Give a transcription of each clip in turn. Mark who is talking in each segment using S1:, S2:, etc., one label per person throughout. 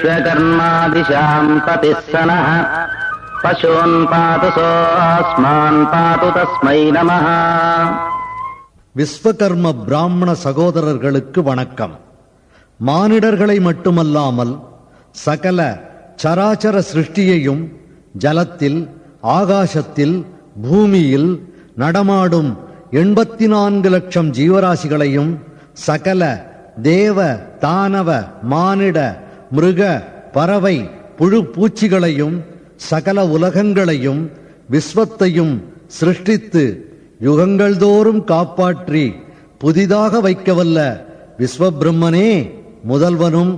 S1: विश्वकर्मादिशां प्रतिस्सनः पशून् पातु सोऽस्मान् पातु तस्मै நமः.
S2: விஸ்வகர்ம பிராமண சகோதரர்களுக்கு வணக்கம். மானிடர்களை மட்டுமல்லாமல் சகல சராச்சர சிருஷ்டியையும் ஜலத்தில், ஆகாசத்தில், பூமியில் நடமாடும் 84 லட்சம் ஜீவராசிகளையும் சகல தேவ, தானவ, மானிட, மிருக, பறவை, புழு பூச்சிகளையும் சகல உலகங்களையும் விஸ்வத்தையும் சிருஷ்டித்து யுகங்கள் தோறும் காப்பாற்றி புதிதாக வைக்கவல்ல விஸ்வபிரம்மனே முதல்வனும்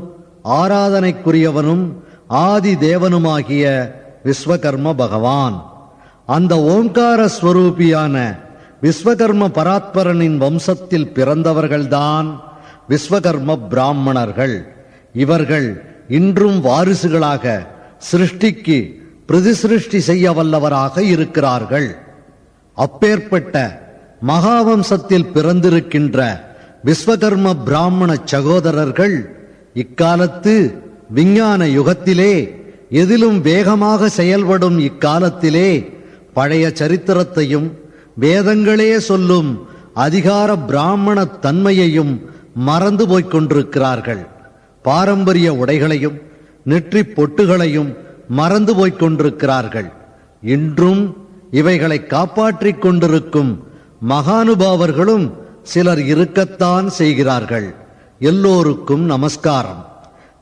S2: ஆராதனைக்குரியவனும் ஆதி தேவனுமாகிய விஸ்வகர்ம பகவான். அந்த ஓங்கார ஸ்வரூபியான விஸ்வகர்ம பராத்பரனின் வம்சத்தில் பிறந்தவர்கள்தான் விஸ்வகர்ம பிராமணர்கள். இவர்கள் இன்றும் வாரிசுகளாக சிருஷ்டிக்கு பிரதிசிருஷ்டி செய்ய வல்லவராக இருக்கிறார்கள். அப்பேற்பட்ட மகாவம்சத்தில் பிறந்திருக்கின்ற விஸ்வகர்ம பிராமண சகோதரர்கள் இக்காலத்து விஞ்ஞான யுகத்திலே, எதிலும் வேகமாக செயல்படும் இக்காலத்திலே பழைய சரித்திரத்தையும் வேதங்களே சொல்லும் அதிகார பிராமண தன்மையையும் மறந்து போய்க் கொண்டிருக்கிறார்கள். பாரம்பரிய உடைகளையும் நெற்றி பொட்டுகளையும் மறந்து போய்க் கொண்டிருக்கிறார்கள். இன்றும் இவைகளை காப்பாற்றிக் கொண்டிருக்கும் மகானுபாவர்களும் சிலர் இருக்கத்தான் செய்கிறார்கள். எல்லோருக்கும் நமஸ்காரம்.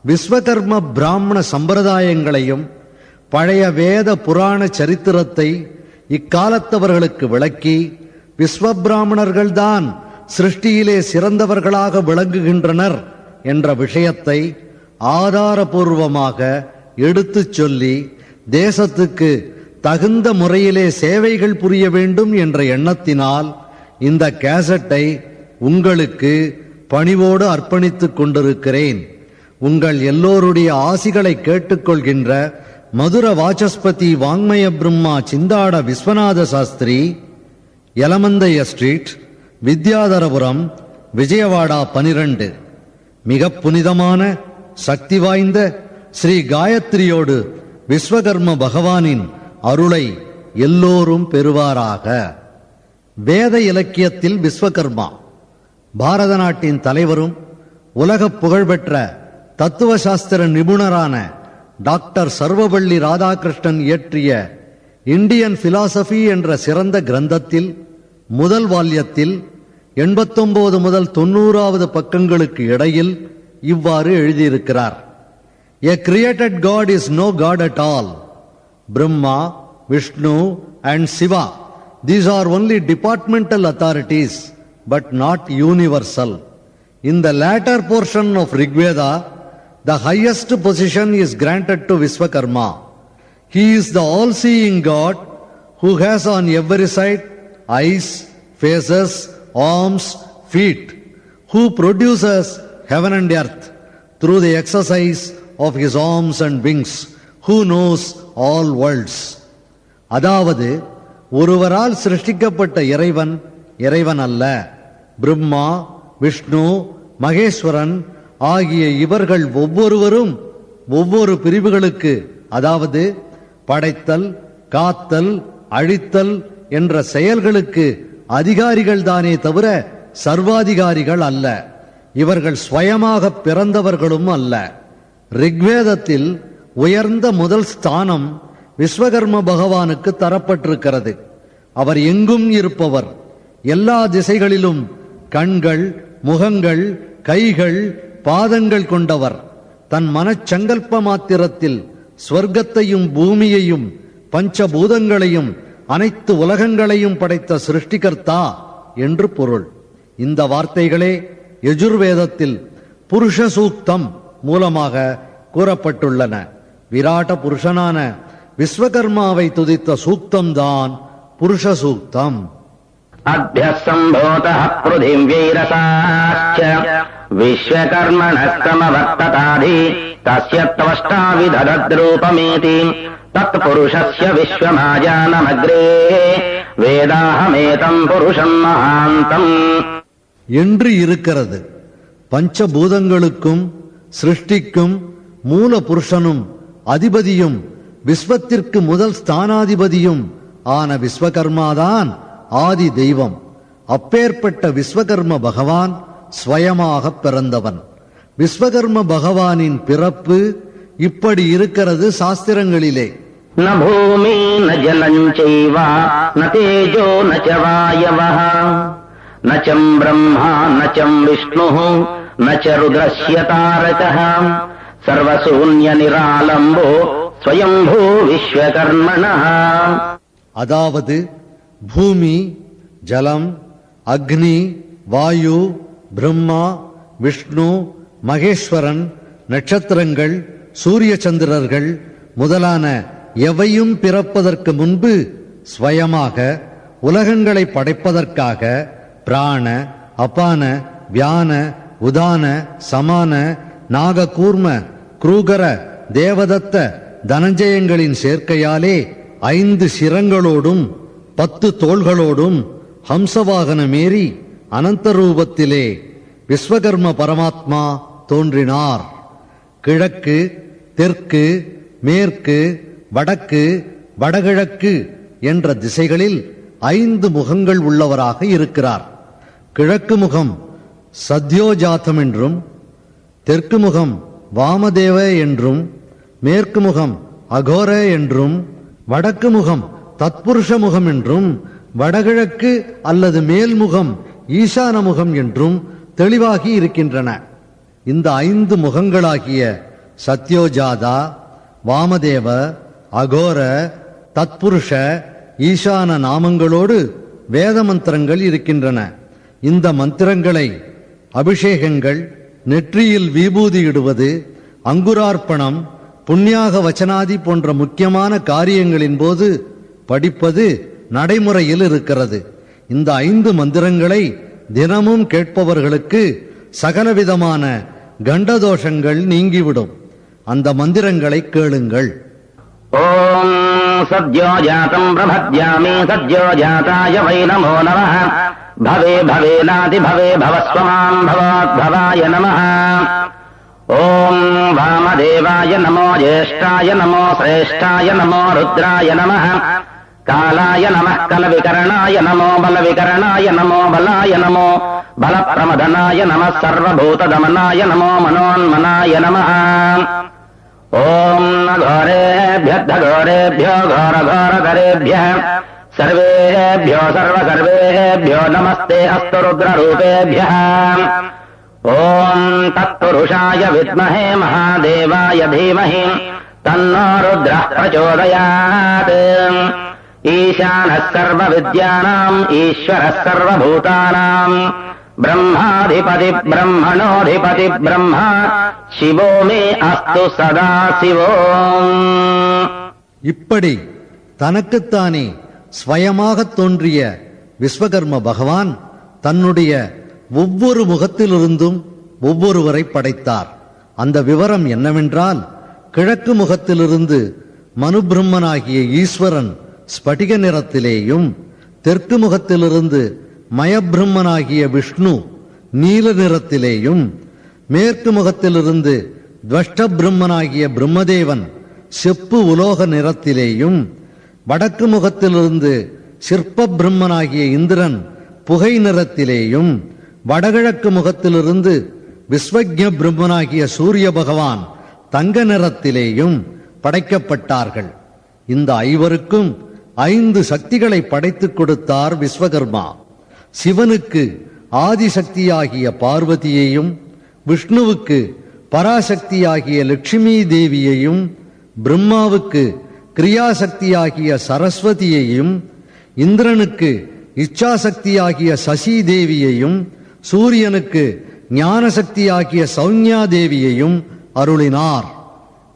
S2: விஸ்வகர்ம பிராமண சம்பிரதாயங்களையும் பழைய வேத புராண சரித்திரத்தை இக்காலத்தவர்களுக்கு விளக்கி விஸ்வபிராமணர்கள்தான் சிருஷ்டியிலே சிறந்தவர்களாக விளங்குகின்றனர் என்ற விஷயத்தை ஆதாரபூர்வமாக எடுத்துச் சொல்லி தேசத்துக்கு தகுந்த முறையிலே சேவைகள் புரிய வேண்டும் என்ற எண்ணத்தினால் இந்த கேசட்டை உங்களுக்கு பணிவோடு அர்ப்பணித்துக் கொண்டிருக்கிறேன். உங்கள் எல்லோருடைய ஆசிகளை கேட்டுக்கொள்கின்ற மதுர வாசஸ்பதி வாங்மய பிரம்மா சிந்தாட விஸ்வநாத சாஸ்திரி, யலமந்தைய ஸ்ட்ரீட், வித்யாதரபுரம், விஜயவாடா 12. மிக புனிதமான சக்தி வாய்ந்த ஸ்ரீ காயத்ரியோடு விஸ்வகர்ம பகவானின் அருளை எல்லோரும் பெறுவாராக. வேத இலக்கியத்தில் விஸ்வகர்மா பாரத நாட்டின் தலைவரும் உலக புகழ்பெற்ற தத்துவ சாஸ்திர நிபுணரான டாக்டர் சர்வபள்ளி ராதாகிருஷ்ணன் இயற்றிய இந்தியன் பிலாசபி என்ற சிறந்த கிரந்தத்தில் முதல் வால்யத்தில் 89 முதல் 90வது பக்கங்களுக்கு இடையில் இவ்வாறு எழுதியிருக்கிறார். A created God is no God at all. Brahma, Vishnu and Shiva, these are only departmental authorities but not universal. In the latter portion of Rigveda, the highest position is granted to Vishwakarma. He is the all-seeing God who has on every side eyes, faces, arms, feet, who produces heaven and earth through the exercise of his arms and wings, who knows all worlds. அதாவது ஒருவரால் சிருஷ்டிக்கப்பட்ட இறைவன் இறைவன் அல்ல. பிரம்மா, விஷ்ணு, மகேஸ்வரன் ஆகிய இவர்கள் ஒவ்வொருவரும் ஒவ்வொரு பிரிவுகளுக்கு, அதாவது படைத்தல், காத்தல், அழித்தல் என்ற செயல்களுக்கு அதிகாரிகள் தானே தவிர சர்வாதிகாரிகள் அல்ல. இவர்கள் ஸ்வயமாக பிறந்தவர்களும் அல்ல. ரிக்வேதத்தில் உயர்ந்த முதல் ஸ்தானம் விஸ்வகர்ம பகவானுக்கு தரப்பட்டிருக்கிறது. அவர் எங்கும் இருப்பவர், எல்லா திசைகளிலும் கண்கள், முகங்கள், கைகள், பாதங்கள் கொண்டவர். தன் மனச்சங்கல்ப மாத்திரத்தில் ஸ்வர்க்கத்தையும் பூமியையும் பஞ்சபூதங்களையும் அனைத்து உலகங்களையும் படைத்த சிருஷ்டிகர்த்தா என்று பொருள். இந்த வார்த்தைகளே யஜுர்வேதத்தில் புருஷ சூக்தம் மூலமாக கூறப்பட்டுள்ளன. விராட்ட புருஷனான விஸ்வகர்மாவை துதித்த சூக்தம்தான் புருஷ சூக்தம்.
S1: அத்யசம்போதः ப்ருதிவ்யைரசாச்ச விஸ்வகர்மணஸ்தமவர்த்ததாதி தஸ்ய த்வஷ்டாவிததத்ரூபமேதி தத் புருஷஸ்ய விஸ்வமாஜானமக்ரே வேதாஹமேதம் புருஷம் மகாந்தம்
S2: என்று இருக்கிறது. பஞ்சபூதங்களுக்கும் சிருஷ்டிக்கும் மூல புருஷனும் அதிபதியும் விஸ்வத்திற்கு முதல் ஸ்தானாதிபதியும் ஆன விஸ்வகர்மாதான் ஆதி தெய்வம். அப்பேற்பட்ட விஸ்வகர்ம பகவான் ஸ்வயமாக பிறந்தவன். விஸ்வகர்ம பகவானின் பிறப்பு இப்படி இருக்கிறது சாஸ்திரங்களிலே.
S1: ந பூமி ந ஜலஞ்சைவ ந தேஜோ ந ச வாயவः ந சம் பிரம்மா ந சம் விஷ்ணுः ந ச ருத்ரஸ்ய தாரகः சர்வசூன்ய நிராலம்போ ஸ்வயம்பூ விஸ்வகர்மணः.
S2: அதாவது பூமி, ஜலம், அக்னி, வாயு, பிரம்மா, விஷ்ணு, மகேஸ்வரன், நட்சத்திரங்கள், சூரிய சந்திரர்கள் முதலான எவையும் பிறப்பதற்கு முன்பு ஸ்வயமாக உலகங்களை படைப்பதற்காக பிராண, அபான, வியான, உதான, சமான, நாக, கூர்ம, குரூகர, தேவதத்த, தனஞ்சயங்களின் சேர்க்கையாலே 5 சிரங்களோடும் 10 தோள்களோடும் ஹம்சவாகனமேறி அனந்த ரூபத்திலே விஸ்வகர்ம பரமாத்மா தோன்றினார். கிழக்கு, தெற்கு, மேற்கு, வடக்கு, வடகிழக்கு என்ற திசைகளில் 5 முகங்கள் உள்ளவராக இருக்கிறார். கிழக்கு முகம் சத்யோஜாதம் என்றும், தெற்கு முகம் வாமதேவ என்றும், மேற்கு முகம் அகோர என்றும், வடக்கு முகம் தத்புருஷ முகம் என்றும், வடகிழக்கு அல்லது மேல்முகம் ஈசான முகம் என்றும் தெளிவாகி இருக்கின்றன. இந்த 5 முகங்களாகிய சத்யோஜாதா, வாமதேவ, அகோர, தத்புருஷ, ஈசான நாமங்களோடு வேத மந்திரங்கள் இருக்கின்றன. இந்த மந்திரங்களை அபிஷேகங்கள், நெற்றியில் விபூதி இடுவது, அங்குரார்ப்பணம், புண்ணியாக வச்சனாதி போன்ற முக்கியமான காரியங்களின் போது படிப்பது நடைமுறையில் இருக்கிறது. இந்த 5 மந்திரங்களை தினமும் கேட்பவர்களுக்கு சகலவிதமான கண்டதோஷங்கள் நீங்கிவிடும். அந்த மந்திரங்களை கேளுங்கள்.
S1: ஓம் சத்யோஜாதம் பிரபத்யாமி சத்யோஜாதாய வை நமோ நமः பவே பவேனாதி பவே பவஸ்வமாம் பவாத்பவாய நமः. ஓம் வாமதேவாய நமோ ஜேஷ்டாய நமோ சிரேஷ்டாய நமோ ருத்ராய நமः. காலாய நமः கலவிகரணாய நமோ பலவிகரணாய நமோ பலாய நமோ பலப்பிரமதனாய நமः சர்வபூததமனாய நமோ மனோன்மனாய நமः. ஓம் घोरेभ्यो घोरघोरधरेभ्यः सर्वेभ्यो सर्वसर्वेभ्यो नमस्ते अस्तु रुद्ररूपेभ्यः. ओम् तत्पुरुषाय विद्महे महादेवाय धीमहि तन्नो रुद्रः प्रचोदयात्. ईशानः सर्वविद्यानाम् ईश्वरः सर्वभूतानाम् ब्रह्माधिपति ब्रह्मणोऽधिपति ब्रह्मा शिवो मे अस्तु सदा शिवो.
S2: இப்படி தனக்குத்தானே ஸ்வயமாக தோன்றிய விஸ்வகர்ம பகவான் தன்னுடைய ஒவ்வொரு முகத்திலிருந்தும் ஒவ்வொருவரை படைத்தார். அந்த விவரம் என்னவென்றால், கிழக்கு முகத்திலிருந்து மனுபிரம்மனாகிய ஈஸ்வரன் ஸ்படிக நிறத்திலேயும், தெற்கு முகத்திலிருந்து மயபிரம்மனாகிய விஷ்ணு நீல நிறத்திலேயும், மேற்கு முகத்திலிருந்து துவஷ்ட பிரம்மனாகிய பிரம்மதேவன் செப்பு உலோக நிறத்திலேயும், வடக்கு முகத்திலிருந்து சிற்ப பிரம்மனாகிய இந்திரன் புகை நிறத்திலேயும், வடகிழக்கு முகத்திலிருந்து விஸ்வஜ்ஞ பிரம்மனாகிய சூரிய பகவான் தங்க நிறத்திலேயும் படைக்கப்பட்டார்கள். இந்த 5 5 சக்திகளை படைத்துக் கொடுத்தார் விஸ்வகர்மா. சிவனுக்கு ஆதிசக்தியாகிய பார்வதியையும், விஷ்ணுவுக்கு பராசக்தியாகிய லட்சுமி தேவியையும், பிரம்மாவுக்கு கிரியாசக்தியாகிய சரஸ்வதியையும், இந்திரனுக்கு இச்சாசக்தியாகிய சசி தேவியையும், சூரியனுக்கு ஞானசக்தியாகிய சௌன்யா தேவியையும் அருளினார்.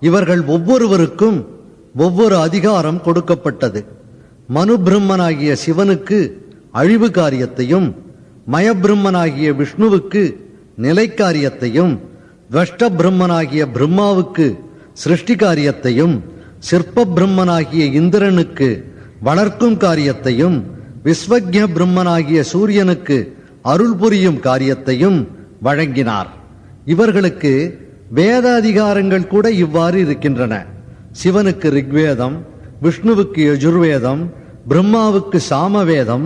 S2: இவர்கள் ஒவ்வொருவருக்கும் ஒவ்வொரு அதிகாரம் கொடுக்கப்பட்டது. மனுபிரம்மனாகிய சிவனுக்கு அழிவு காரியத்தையும், மயபிரம்மனாகிய விஷ்ணுவுக்கு நிலை காரியத்தையும், துவஷ்ட பிரம்மனாகிய பிரம்மாவுக்கு சிருஷ்டி காரியத்தையும், சிற்ப பிரம்மனாகிய இந்திரனுக்கு வளர்க்கும் காரியத்தையும், விஸ்வஜ்ஞ பிரம்மனாகிய சூரியனுக்கு அருள் புரியும் காரியத்தையும் வழங்கினார். இவர்களுக்கு வேத அதிகாரங்கள் கூட இவ்வாறு இருக்கின்றன. சிவனுக்கு ரிக்வேதம், விஷ்ணுவுக்கு யஜுர்வேதம், பிரம்மாவுக்கு சாமவேதம்,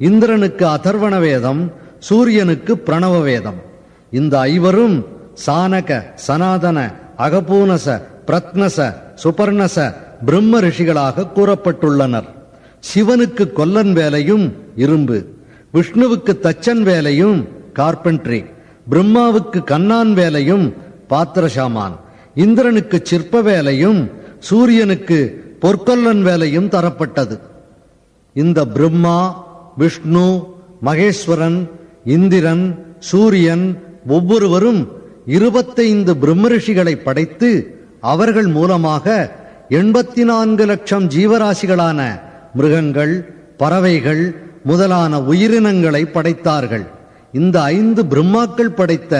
S2: இந்திரனுக்கு அதர்வண வேதம், சூரியனுக்கு பிரணவ வேதம். இந்த ஐவரும் சானக, சனாதன, அகபூனச, பிரத்னச, சுபர்ணச பிரம்ம ரிஷிகளாக கூறப்பட்டுள்ளனர். சிவனுக்கு கொல்லன் வேலையும் இரும்பு, விஷ்ணுவுக்கு தச்சன் வேலையும் கார்பென்ட்ரி, பிரம்மாவுக்கு கண்ணான் வேலையும் பாத்திரசாமான், இந்திரனுக்கு சிற்ப வேலையும் சூரியனுக்கு பொற்கொல்லன் வேலையும் தரப்பட்டது. இந்த பிரம்மா, விஷ்ணு, மகேஸ்வரன், இந்திரன், சூரியன் ஒவ்வொருவரும் 25 பிரம்மரிஷிகளை படைத்து அவர்கள் மூலமாக 84 லட்சம் ஜீவராசிகளான மிருகங்கள், பறவைகள் முதலான உயிரினங்களை படைத்தார்கள். இந்த 5 பிரம்மாக்கள் படைத்த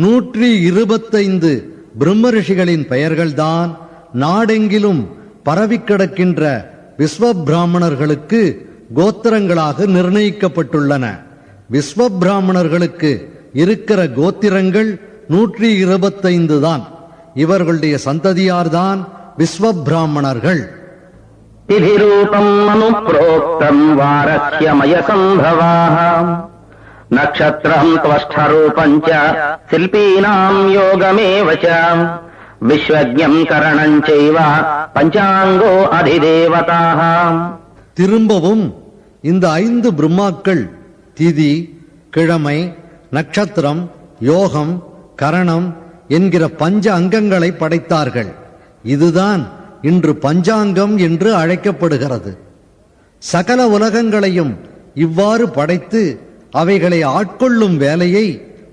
S2: 125 பிரம்ம ரிஷிகளின் பெயர்கள்தான் நாடெங்கிலும் பரவி கிடக்கின்ற விஸ்வ பிராமணர்களுக்கு கோத்திரங்களாக நிர்ணயிக்கப்பட்டுள்ளன. விஸ்வ பிராமணர்களுக்கு இருக்கிற கோத்திரங்கள் 125 தான். இவர்களுடைய சந்ததியார்தான் விஸ்வ பிராமணர்கள்.
S1: திதிரூபம் அனுப்ரோக்தம் வாரஸ்யமய சம்பவாः நக்ஷத்ரம் த்வஷ்டரூபம் ச சில்பீனாம் யோகமேவ ச விஸ்வஜ்ஞம் கரணம் சைவ பஞ்சாங்கோ அதிதேவதாः.
S2: திரும்பவும் இந்த 5 பிரம்மாக்கள் திதி, கிழமை, நட்சத்திரம், யோகம், கரணம் என்கிற பஞ்ச அங்கங்களை படைத்தார்கள். இதுதான் இன்று பஞ்சாங்கம் என்று அழைக்கப்படுகிறது. சகல உலகங்களையும் இவ்வாறு படைத்து அவைகளை ஆட்கொள்ளும் வேலையை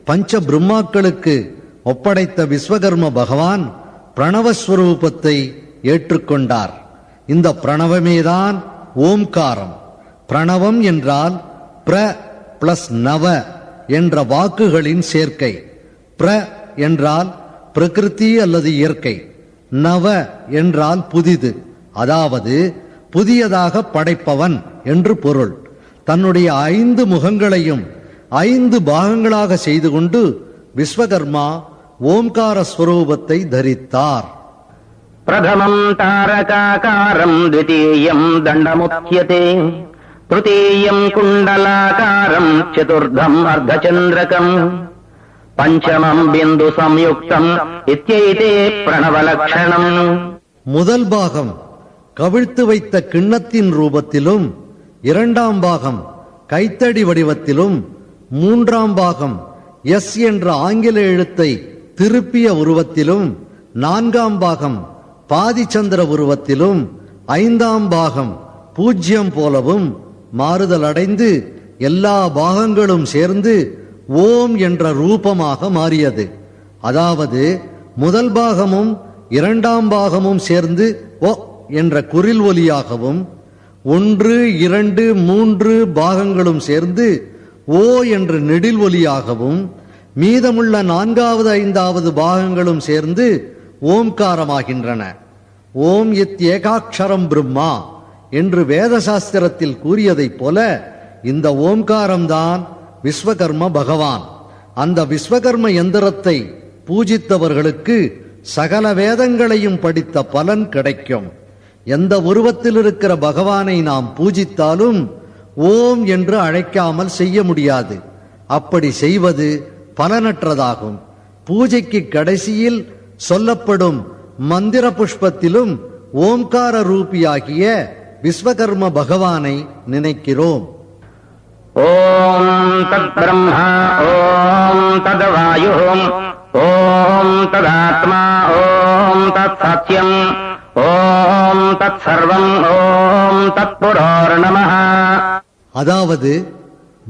S2: பஞ்ச பிரம்மாக்களுக்கு ஒப்படைத்த விஸ்வகர்ம பகவான் பிரணவஸ்வரூபத்தை ஏற்றுக்கொண்டார். இந்த பிரணவமேதான் ஓம்காரம். பிரணவம் என்றால் பிர பிளஸ் நவ என்ற வாக்குகளின் சேர்க்கை. பிர என்றால் பிரகிருதி அல்லது இயற்கை, நவ என்றால் புதிது, அதாவது புதியதாக படைப்பவன் என்று பொருள். தன்னுடைய 5 முகங்களையும் 5 பாகங்களாக செய்து கொண்டு விஸ்வகர்மா ஓம்கார ஸ்வரூபத்தை தரித்தார்.
S1: பிரதமம் தாரகாகாரம், த்விதீயம் தண்டமுத்யதே, திருதீயம் குண்டலாகாரம், சதுர்த்தம் அர்த்தச்சந்திரகம், பஞ்சமம் பிந்து சம்யுக்தம் இத்யைதே பிரணவலக்ஷணம்.
S2: முதல் பாகம் கவிழ்த்து வைத்த கிண்ணத்தின் ரூபத்திலும், 2ஆம் பாகம் கைத்தடி வடிவத்திலும், 3ஆம் பாகம் எஸ் என்ற ஆங்கில எழுத்தை திருப்பிய உருவத்திலும், 4ஆம் பாகம் பாதிச்சந்திர உருவத்திலும், 5ஆம் பாகம் பூஜ்யம் போலவும் மாறுதல் அடைந்து எல்லா பாகங்களும் சேர்ந்து ஓம் என்ற ரூபமாக மாறியது. அதாவது முதல் பாகமும் 2ஆம் பாகமும் சேர்ந்து ஓ என்ற குரில் ஒலியாகவும், 1, 2, 3 பாகங்களும் சேர்ந்து ஓ என்ற நெடில் ஒலியாகவும், மீதமுள்ள 4வது 5வது பாகங்களும் சேர்ந்து ஓம்காரமாகின்றன. ஓம் இத் ஏகாட்சரம் பிரம்மா என்று வேத சாஸ்திரத்தில் கூறியதைப் போல இந்த ஓம்காரம்தான் விஸ்வகர்ம பகவான். அந்த விஸ்வகர்ம எந்திரத்தை பூஜித்தவர்களுக்கு சகல வேதங்களையும் படித்த பலன் கிடைக்கும். எந்த உருவத்தில் இருக்கிற பகவானை நாம் பூஜித்தாலும் ஓம் என்று அழைக்காமல் செய்ய முடியாது. அப்படி செய்வது பலனற்றதாகும். பூஜைக்கு கடைசியில் சொல்லப்படும் மந்திர புஷ்பத்திலும் ஓம்கார ரூபியாகிய விஸ்வகர்ம பகவானை நினைக்கிறோம்.
S1: ஓம் தத் பிரம்மா, ஓம் தத் வாயு, ஓம் ததாத்மா, ஓம் தத் சத்யம், ஓம் தத் சர்வம், ஓம் தத் புரோர் நமः.
S2: அதாவது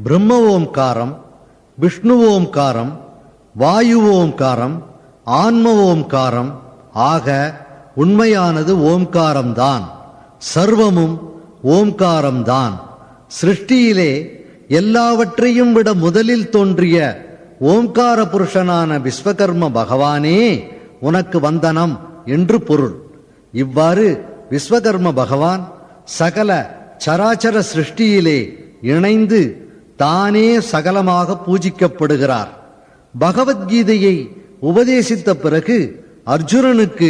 S2: பிரம்ம ஓம்காரம், விஷ்ணு ஓம்காரம், வாயு ஓம்காரம், ஆன்ம ஓம்காரம் ஆக உண்மையானது ஓம்காரம்தான். சர்வமும் ஓம்காரம்தான். சிருஷ்டியிலே எல்லாவற்றையும் விட முதலில் தோன்றிய ஓம்கார புருஷனான விஸ்வகர்ம பகவானே உனக்கு வந்தனம் என்று பொருள். இவ்வாறு விஸ்வகர்ம பகவான் சகல சராச்சர சிருஷ்டியிலே இணைந்து தானே சகலமாக பூஜிக்கப்படுகிறார். பகவத்கீதையை உபதேசித்த பிறகு அர்ஜுனனுக்கு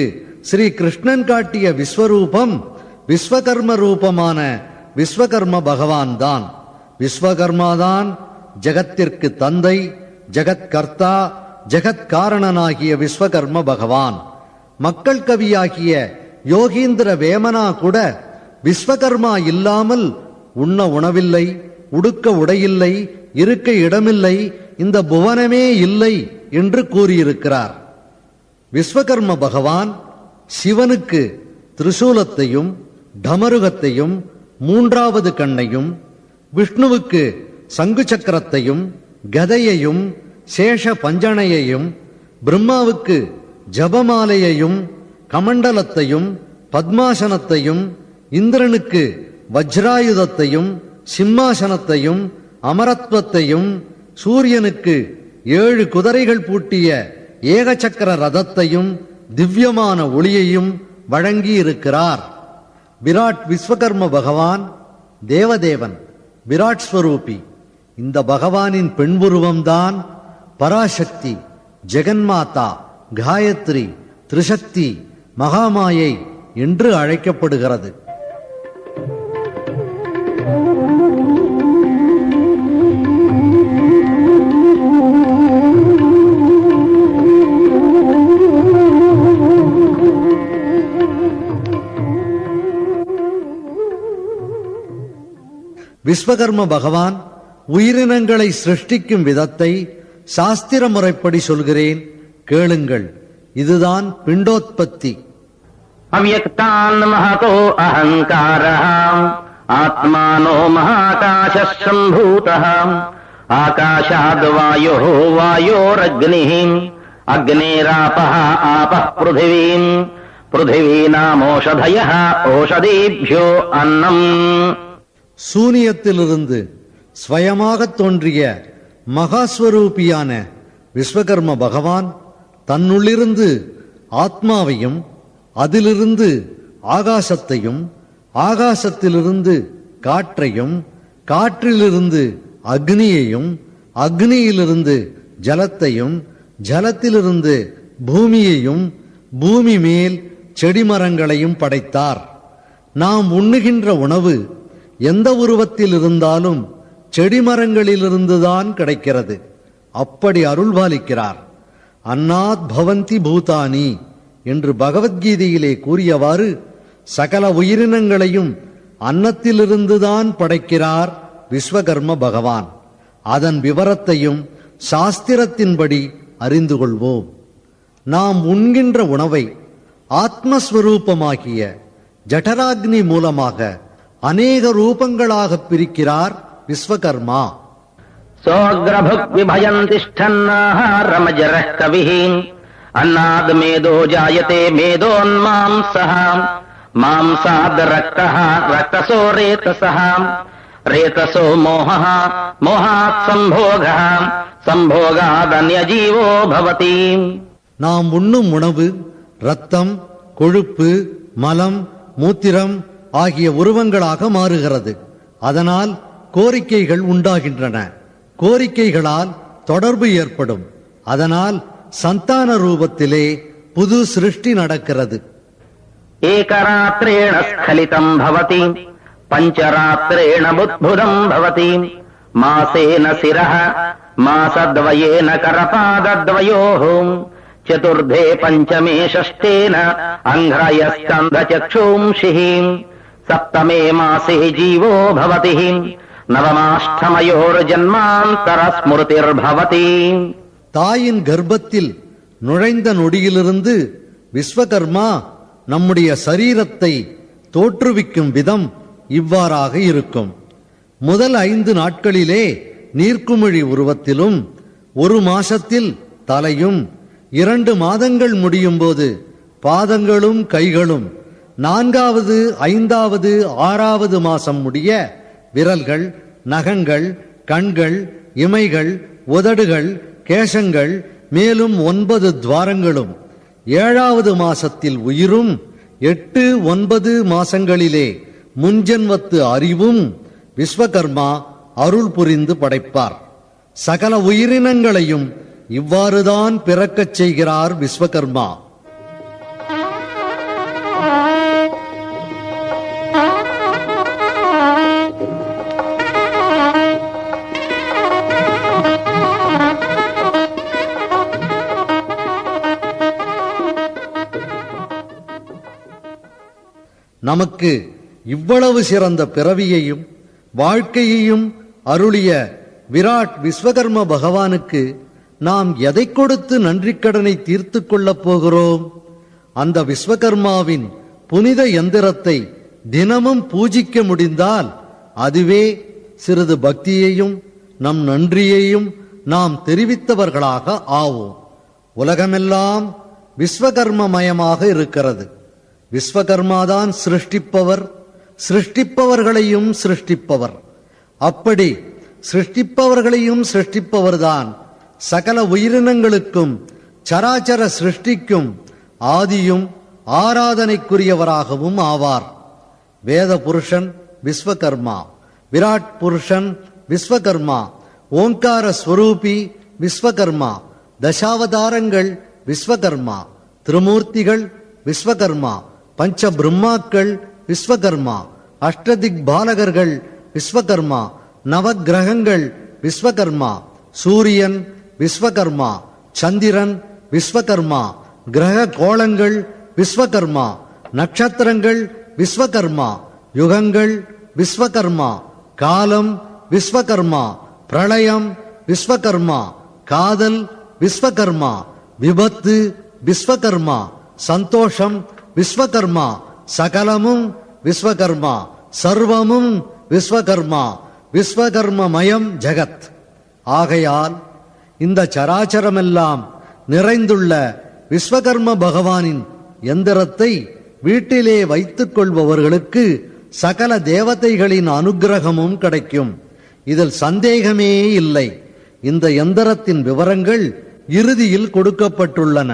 S2: ஸ்ரீ கிருஷ்ணன் காட்டிய விஸ்வரூபம் விஸ்வகர்ம ரூபமான விஸ்வகர்ம பகவான் தான். விஸ்வகர்மாதான் ஜகத்திற்கு தந்தை, ஜகத்கர்த்தா, ஜகத்காரணனாகிய விஸ்வகர்ம பகவான். மக்கள் கவியாகிய யோகீந்திர வேமனா கூட விஸ்வகர்மா இல்லாமல் உண்ண உணவில்லை, உடுக்க உடையில்லை, இருக்க இடமில்லை, இந்த புவனமே இல்லை என்று கூறியிருக்கிறார். விஸ்வகர்ம பகவான் சிவனுக்கு திரிசூலத்தையும் டமருகத்தையும் மூன்றாவது கண்ணையும், விஷ்ணுவுக்கு சங்கு சக்கரத்தையும் கதையையும் சேஷ பஞ்சனையையும், பிரம்மாவுக்கு ஜபமாலையையும் கமண்டலத்தையும் பத்மாசனத்தையும், இந்திரனுக்கு வஜ்ராயுதத்தையும் சிம்மாசனத்தையும் அமரத்வத்தையும், சூரியனுக்கு 7 குதிரைகள் பூட்டிய ஏகசக்கர ரதத்தையும் திவ்யமான ஒளியையும் வழங்கியிருக்கிறார். விராட் விஸ்வகர்ம பகவான் தேவதேவன், விராட் ஸ்வரூபி. இந்த பகவானின் பெண்புருவம்தான் பராசக்தி, ஜெகன்மாதா, காயத்ரி, திரிசக்தி, மகாமாயை என்று அழைக்கப்படுகிறது. விஸ்வகர்ம பகவான் உயிரினங்களை சிருஷ்டிக்கும் விதத்தை சாஸ்திர முறைப்படி சொல்கிறேன், கேளுங்கள். இதுதான் பிண்டோத்பத்தி.
S1: அவ்யக்தான் மஹதோ அஹங்காரः ஆத்மானோ மஹாகாசः சம்பூதः ஆகாஷாத் வாயுः வாயோரக்னிः அக்னிராபः ஆபः பிருதிவீம் பிருதிவீனாமோஷதயः ஓஷதீभ्यो அன்னம்.
S2: சூனியத்திலிருந்து ஸ்வயமாக தோன்றிய மகாஸ்வரூபியான விஸ்வகர்ம பகவான் தன்னுள்ளிருந்து ஆத்மாவையும், அதிலிருந்து ஆகாசத்தையும், ஆகாசத்திலிருந்து காற்றையும், காற்றிலிருந்து அக்னியையும், அக்னியிலிருந்து ஜலத்தையும், ஜலத்திலிருந்து பூமியையும், பூமி மேல் செடிமரங்களையும் படைத்தார். நாம் உண்ணுகின்ற உணவு எந்த உருவத்தில் இருந்தாலும் செடிமரங்களிலிருந்துதான் கிடைக்கிறது. அப்படி அருள்பாலிக்கிறார். அன்னாத் பவந்தி பூதானி என்று பகவத்கீதையிலே கூறியவாறு சகல உயிரினங்களையும் அன்னத்திலிருந்துதான் படைக்கிறார் விஸ்வகர்ம பகவான். அதன் விவரத்தையும் சாஸ்திரத்தின்படி அறிந்து கொள்வோம். நாம் உண்கின்ற உணவை ஆத்மஸ்வரூபமாகிய ஜடராக்னி மூலமாக அநேக ரூபங்களாக பிரிக்கிறார் விஸ்வகர்மா.
S1: சோக்ரபுக் விபயம் திஷ்டன்னாஹாரமஜரः கவிः அன்னாத் மேதோ ஜாயதே மேதோன்மாம்சः மாம்சாத் ரக்தः ரக்தசோ ரேதசः ரேதசோ மோஹः மோஹாத் சம்போகः சம்போகாத் அன்யஜீவோ பவதி.
S2: நாம் உண்ணும் உணவு இரத்தம், கொழுப்பு, மலம், மூத்திரம் ஆகிய உருவங்களாக மாறுகிறது. அதனால் கோரிக்கைகள் உண்டாகின்றன. கோரிக்கைகளால் தொடர்பு ஏற்படும். அதனால் சந்தான ரூபத்திலே புது சிருஷ்டி நடக்கிறது.
S1: ஏகராத்ரேண ஸ்கலிதம் பவதி பஞ்சராத்ரேண புத்புதம் பவதி மாசேன சிரஹ மாசத்வயேன கரபாதத்வயோः சதுர்தே பஞ்சமே ஷஷ்டேன அங்க்ரயஸ்கந்தசக்ஷும்ஷிः சப்தமே மாசே ஜீவோ பவதி நவமாஷ்டமயோர்ஜன்மாந்தர ஸ்மிருதிர்பவதி.
S2: தாயின் கர்ப்பத்தில் நுழைந்த நொடியிலிருந்து விஸ்வகர்மா நம்முடைய சரீரத்தை தோற்றுவிக்கும் விதம் இவ்வாறாக இருக்கும். முதல் 5 நாட்களிலே நீர்க்குமிழி உருவத்திலும், 1 மாசத்தில் தலையும், 2 மாதங்கள் முடியும் போது பாதங்களும் கைகளும், 4வது 5வது 6வது மாசம் முடிய விரல்கள், நகங்கள், கண்கள், இமைகள், உதடுகள், கேசங்கள், மேலும் 9 துவாரங்களும், 7வது மாசத்தில் உயிரும், 8, 9 மாசங்களிலே முன்ஜென்மத்து அறிவும் விஸ்வகர்மா அருள் புரிந்து படைப்பார். சகல உயிரினங்களையும் இவ்வாறுதான் பிறக்கச் செய்கிறார் விஸ்வகர்மா. நமக்கு இவ்வளவு சிறந்த பிறவியையும் வாழ்க்கையையும் அருளிய விராட் விஸ்வகர்ம பகவானுக்கு நாம் எதை கொடுத்து நன்றிக்கடனை தீர்த்து கொள்ளப் போகிறோம்? அந்த விஸ்வகர்மாவின் புனித எந்திரத்தை தினமும் பூஜிக்க முடிந்தால் அதுவே சிறிது பக்தியையும் நம் நன்றியையும் நாம் தெரிவித்தவர்களாக ஆவோம். உலகமெல்லாம் விஸ்வகர்மமயமாக இருக்கிறது. விஸ்வகர்மாதான் சிருஷ்டிப்பவர், சிருஷ்டிப்பவர்களையும் சிருஷ்டிப்பவர். அப்படி சிருஷ்டிப்பவர்களையும் சிருஷ்டிப்பவர்தான் சகல உயிரினங்களுக்கும் சராச்சர சிருஷ்டிக்கும் ஆதியும் ஆராதனைக்குரியவராகவும் ஆவார். வேத புருஷன் விஸ்வகர்மா, விராட் புருஷன் விஸ்வகர்மா, ஓங்கார ஸ்வரூபி விஸ்வகர்மா, தசாவதாரங்கள் விஸ்வகர்மா, திருமூர்த்திகள் விஸ்வகர்மா, பஞ்ச பிரம்மாக்கள் விஸ்வகர்மா, அஷ்டதிக் பாலகர்கள் விஸ்வகர்மா, நவக்கிரகங்கள் விஸ்வகர்மா, சூரியன் விஸ்வகர்மா, சந்திரன் விஸ்வகர்மா, கிரக கோளங்கள் விஸ்வகர்மா, நட்சத்திரங்கள் விஸ்வகர்மா, யுகங்கள் விஸ்வகர்மா, காலம் விஸ்வகர்மா, பிரளயம் விஸ்வகர்மா, காதல் விஸ்வகர்மா, விபத்து விஸ்வகர்மா, சந்தோஷம் விஸ்வகர்மா, சகலமும் விஸ்வகர்மா, சர்வமும் விஸ்வகர்மா, விஸ்வகர்மமயம் ஜகத். ஆகையால் இந்த சராச்சரமெல்லாம் நிறைந்துள்ள விஸ்வகர்ம பகவானின் எந்திரத்தை வீட்டிலே வைத்துக் கொள்பவர்களுக்கு சகல தேவதைகளின் அனுக்கிரகமும் கிடைக்கும். இதில் சந்தேகமே இல்லை. இந்த எந்திரத்தின் விவரங்கள் இறுதியில் கொடுக்கப்பட்டுள்ளன.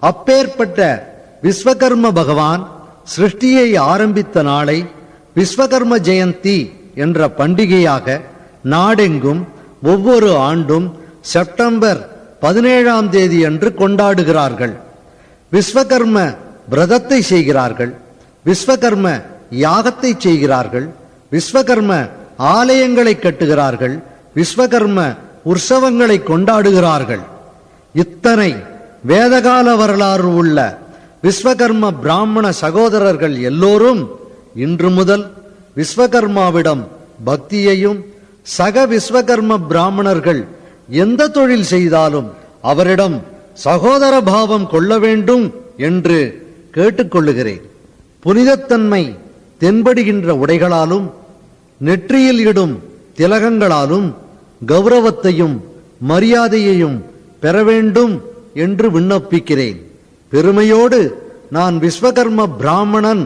S2: அப்பேற்பட்ட விஸ்வகர்ம பகவான் சிருஷ்டியை ஆரம்பித்த நாளை விஸ்வகர்ம ஜெயந்தி என்ற பண்டிகையாக நாடெங்கும் ஒவ்வொரு ஆண்டும் செப்டம்பர் 17ஆம் தேதி அன்று கொண்டாடுகிறார்கள். விஸ்வகர்ம விரதத்தை செய்கிறார்கள், விஸ்வகர்ம யாகத்தை செய்கிறார்கள், விஸ்வகர்ம ஆலயங்களை கட்டுகிறார்கள், விஸ்வகர்ம உற்சவங்களை கொண்டாடுகிறார்கள். இத்தனை வேதகால வரலாறு உள்ள விஸ்வகர்ம பிராமண சகோதரர்கள் எல்லோரும் இன்று முதல் விஸ்வகர்மாவிடம் பக்தியையும், சக விஸ்வகர்ம பிராமணர்கள் எந்த தொழில் செய்தாலும் அவரிடம் சகோதர பாவம் கொள்ள வேண்டும் என்று கேட்டுக்கொள்ளுகிறேன். புனிதத்தன்மை தென்படுகின்ற உடைகளாலும் நெற்றியில் இடும் திலகங்களாலும் கௌரவத்தையும் மரியாதையையும் பெற வேண்டும் என்று விண்ணப்பிக்கிறேன். பெருமையோடு நான் விஸ்வகர்ம பிராமணன்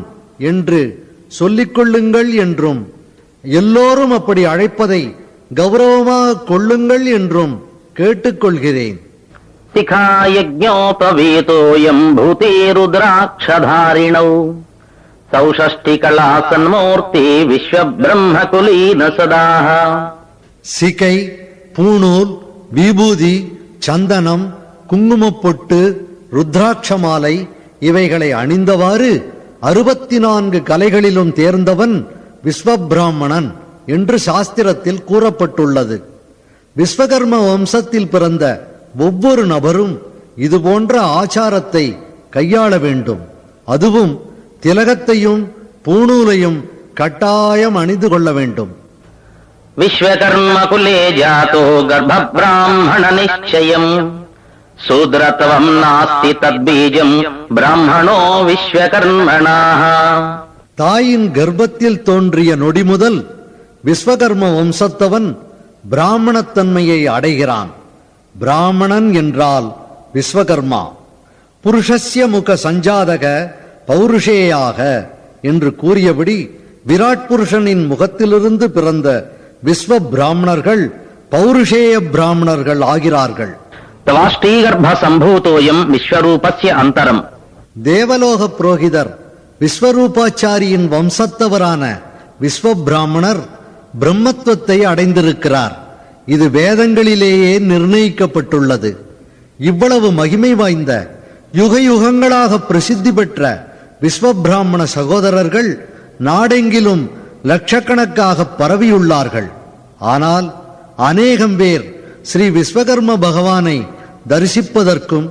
S2: என்று சொல்லிக் கொள்ளுங்கள் என்றும், எல்லோரும் அப்படி அழைப்பதை கௌரவமாக கொள்ளுங்கள் என்றும் கேட்டுக்கொள்கிறேன்.
S1: சிகாயஜ்ஞோபவீதோயம் பூதே ருத்ராட்சதாரிணௌ சௌஷஷ்டிகலா சன்மூர்த்தி விஸ்வபிரம்மகுலீன சதாஹ.
S2: சிகை, பூணூல், விபூதி, சந்தனம், குங்குமப்பொட்டு, ருத்ராட்சமாலை இவைகளை அணிந்தவாறு 64 கலைகளிலும் தேர்ந்தவன் விஸ்வபிராமணன் என்று சாஸ்திரத்தில் கூறப்பட்டுள்ளது. விஸ்வகர்ம வம்சத்தில் பிறந்த ஒவ்வொரு நபரும் இதுபோன்ற ஆச்சாரத்தை கையாள வேண்டும். அதுவும் திலகத்தையும் பூணூலையும் கட்டாயம் அணிந்து கொள்ள வேண்டும்.
S1: விஸ்வகர்ம குலே ஜாதோ கர்ப்ப பிராமண நிச்சயம் சூத்ரத்வம் நாஸ்தி தத்பீஜம் பிராமணோ விஸ்வகர்மணாஹ.
S2: தாயின் கர்ப்பத்தில் தோன்றிய நொடி முதல் விஸ்வகர்ம வம்சத்தவன் பிராமணத்தன்மையை அடைகிறான். பிராமணன் என்றால் விஸ்வகர்மா. புருஷஸ்ய முக சஞ்சாதக பௌருஷேயாக என்று கூறியபடி விராட் புருஷனின் முகத்திலிருந்து பிறந்த விஸ்வ பிராமணர்கள் பௌருஷேய பிராமணர்கள் ஆகிறார்கள்.
S1: தவாஷ்டீகர்ப்ப சம்பூதோயம் விஸ்வரூபஸ்ய அந்தரம்.
S2: தேவலோக புரோகிதர் விஸ்வரூபாச்சாரியின் வம்சத்தவரான விஸ்வபிராமணர் பிரம்மத்துவத்தை அடைந்திருக்கிறார். இது வேதங்களிலேயே நிர்ணயிக்கப்பட்டுள்ளது. இவ்வளவு மகிமை வாய்ந்த யுகயுகங்களாக பிரசித்தி பெற்ற விஸ்வபிராமண சகோதரர்கள் நாடெங்கிலும் லட்சக்கணக்காக பரவியுள்ளார்கள். ஆனால் அநேகம் பேர் ஸ்ரீ விஸ்வகர்ம பகவானை தரிசிப்பதற்கும்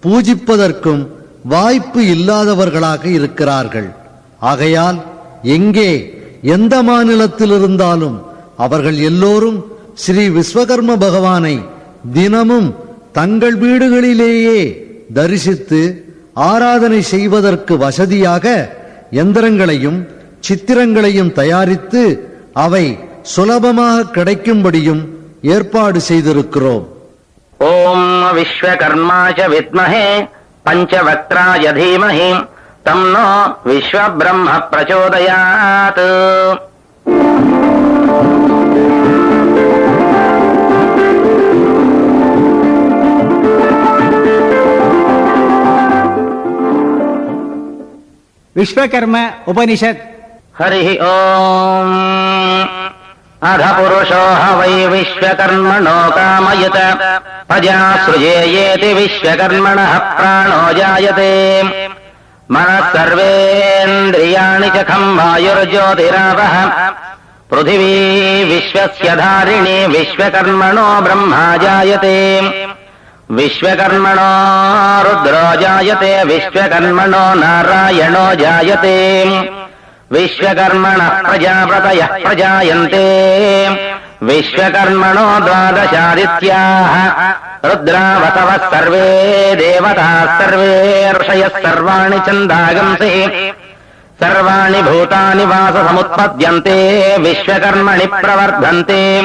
S2: பூஜிப்பதற்கும் வாய்ப்பு இல்லாதவர்களாக இருக்கிறார்கள். ஆகையால் எங்கே எந்த மாநிலத்தில் இருந்தாலும் அவர்கள் எல்லோரும் ஸ்ரீ விஸ்வகர்ம பகவானை தினமும் தங்கள் வீடுகளிலேயே தரிசித்து ஆராதனை செய்வதற்கு வசதியாக யந்திரங்களையும் சித்திரங்களையும் தயாரித்து அவை சுலபமாக கிடைக்கும்படியும் ஏற்பாடு செய்திருக்கிறோம்.
S1: ஓம் விஸ்வகர்மாய வித்மஹே பஞ்சவக்த்ராய தீமஹி தன்னோ விஸ்வபிரம்ம பிரச்சோதயாத்.
S3: विश्वकर्म उपनिषद.
S1: हरि ओम. अध पुरुषो ह वै विश्वकर्मणो कामयत प्रजा सृजेयेति विश्वकर्मणः प्राणो जायते. मनः सर्वेन्द्रियाणि च खं वायुर्ज्योतिरावः पृथिवी विश्वस्य धारिणी विश्वकर्मणो ब्रह्मा जायते. विश्वकर्मणो रुद्रो जायते विश्वकर्मणो नारायणो जायते. विश्वकर्मणः प्रजापतयः प्रजायन्ते. विश्वकर्मणो द्वादशादित्याः रुद्रावसवः सर्वे देवताः सर्वे ऋषयः सर्वाणि छन्दागंसि सर्वाणि भूतानि वाससमुत्पद्यन्ते. विश्वकर्मणि प्रवर्धन्ते